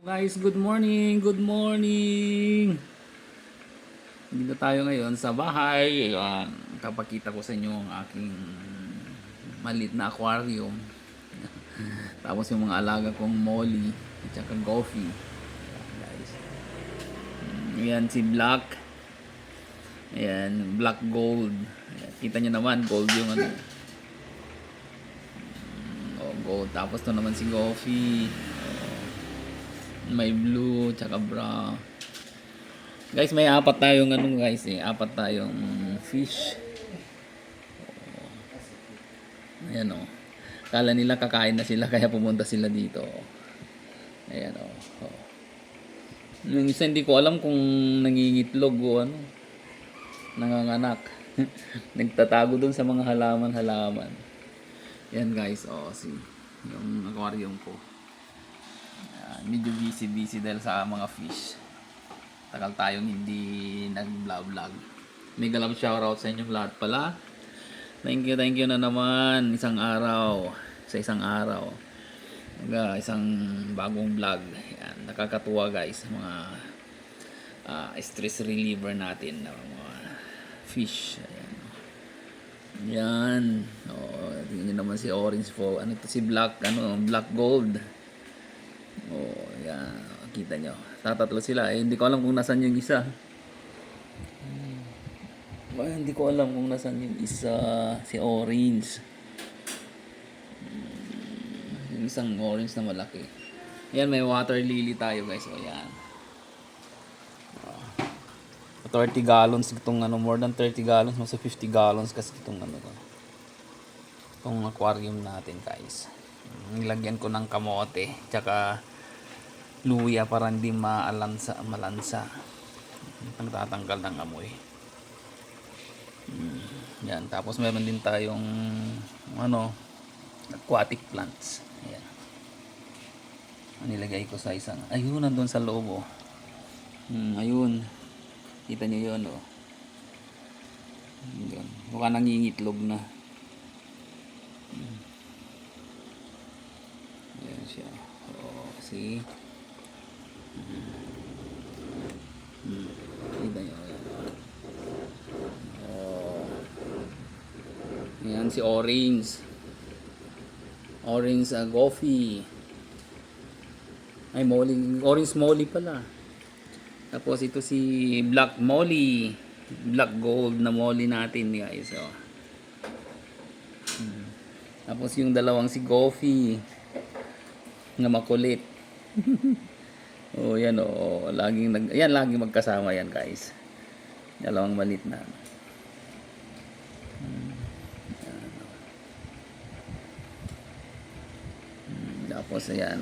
Guys, good morning, good morning. Dito tayo ngayon sa bahay. Ayan, papakita ko sa inyo ang aking maliit na aquarium. Tapos yung mga alaga kong molly at saka goffy. Ayan, guys. Ayan si Black. Ayan, black gold. Ayan, kita nyo naman, gold yung ano. Oh, gold. Tapos to naman si Goffy. May blue, tsaka brown. Guys, may apat tayong ano guys eh. Apat tayong fish. Ayan o. Kala nila kakain na sila kaya pumunta sila dito. Ayan o. Yung isa hindi ko alam kung nangingitlog o ano. Nanganganak. Nagtatago dun sa mga halaman-halaman. Ayan guys, o. See. Yung aquarium ko. Medyo busy dahil sa mga fish. Tagal tayong hindi nag-vlog. Mega love shoutout sa inyong lahat pala. Thank you na naman. Isang araw. Sa isang araw. Isang bagong vlog. Yan. Nakakatuwa guys. Mga stress reliever natin. Mga fish. Ayan. Yan. Tingnan nyo naman si Orange Fall. Ano to si Black? Black Gold. Yan. Kita nyo. Tatatlo sila. Hindi ko alam kung nasan yung isa. Hindi ko alam kung nasan yung isa. Si Orange. Yung isang orange na malaki. Yan, may water lily tayo guys. Yan. 30 gallons itong more than 30 gallons, mas 50 gallons kasi itong itong aquarium natin guys. Nilagyan ko ng kamote tsaka luya para hindi malansa. Nagtatanggal ng amoy. Yan, tapos meron din tayong aquatic plants. Ayan. Nilagay ko sa isang ayun nandun sa loob ayun. Kita nyo yun Yan. Mukha nangingitlog na. Ayan siya. See? Kita nyo. Ayan si Orange. Orange Goffy. Ay, Molly. Orange Molly pala. Tapos ito si Black Molly. Black Gold na Molly natin guys. Tapos yung dalawang si Goffy na makulit. Yan laging magkasama yan guys. Dalawang malit na. Tapos ayan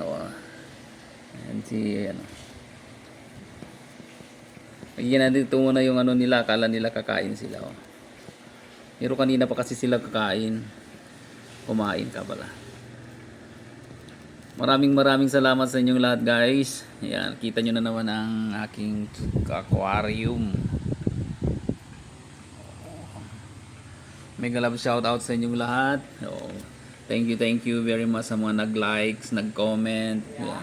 si Lagyan natin ito muna yung nila, akala nila kakain sila Pero kanina pa kasi sila kakain. Kumain ka pala. Maraming salamat sa inyong lahat guys. Ayan, kita nyo na naman ang aking aquarium. Mega love shout out sa inyong lahat. Thank you very much sa mga nag-likes, nag-comment. Yeah.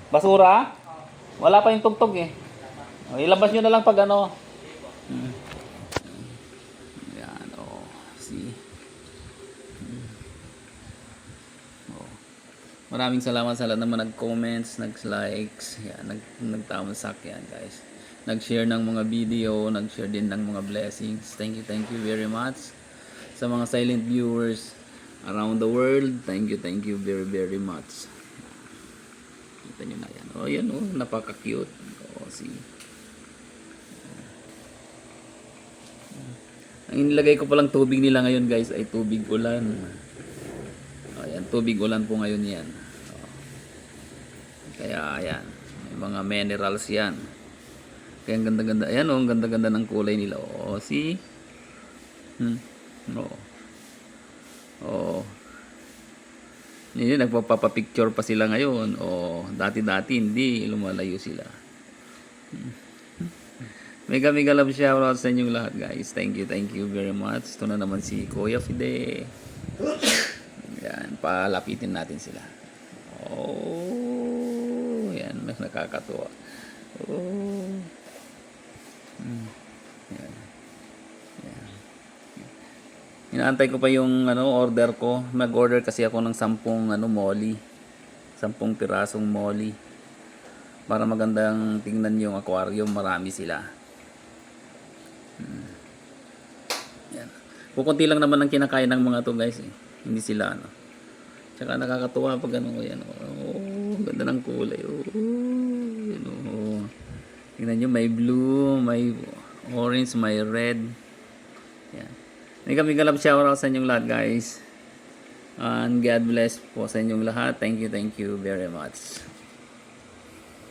Basura? Wala pa yung tugtog eh. Ilabas nyo na lang pag Yan, see. Maraming salamat sa lahat naman nag-comments, nag-likes, yan, nagtamasak yan guys. Nag-share ng mga video, nag-share din ng mga blessings. Thank you very much. Sa mga silent viewers around the world, thank you very much. Kita nyo na yan. Napaka-cute. See. Ang inilagay ko palang tubig nila ngayon guys ay tubig ulan. Ayan, tubig ulan po ngayon yan. Kaya ayan, may mga minerals yan. Kaya ang ganda-ganda. Ayan ang ganda-ganda ng kulay nila. See? Hindi, nagpapapicture pa sila ngayon. Dati-dati hindi lumalayo sila. Mega love shoutout sa inyong lahat guys. Thank you very much. Ito na naman si Kuya Fide. Yan, palapitin natin sila. Oh, yan, nakakatuwa. Oh. Yan. Yan. Inaantay ko pa yung order ko. Mag-order kasi ako ng 10 molly. 10 pirasong molly. Para magandang tingnan yung aquarium, marami sila. Yan. Kukunti lang naman ang kinakain ng mga to, guys. Hindi sila Tsaka nakakatuwa pag yan. Oh, ganda ng kulay. Oh, yun, oh. Tingnan nyo, may blue, may orange, may red. Yan. May kami galap shoutout sa inyong lahat, guys. And God bless po sa inyong lahat. Thank you very much.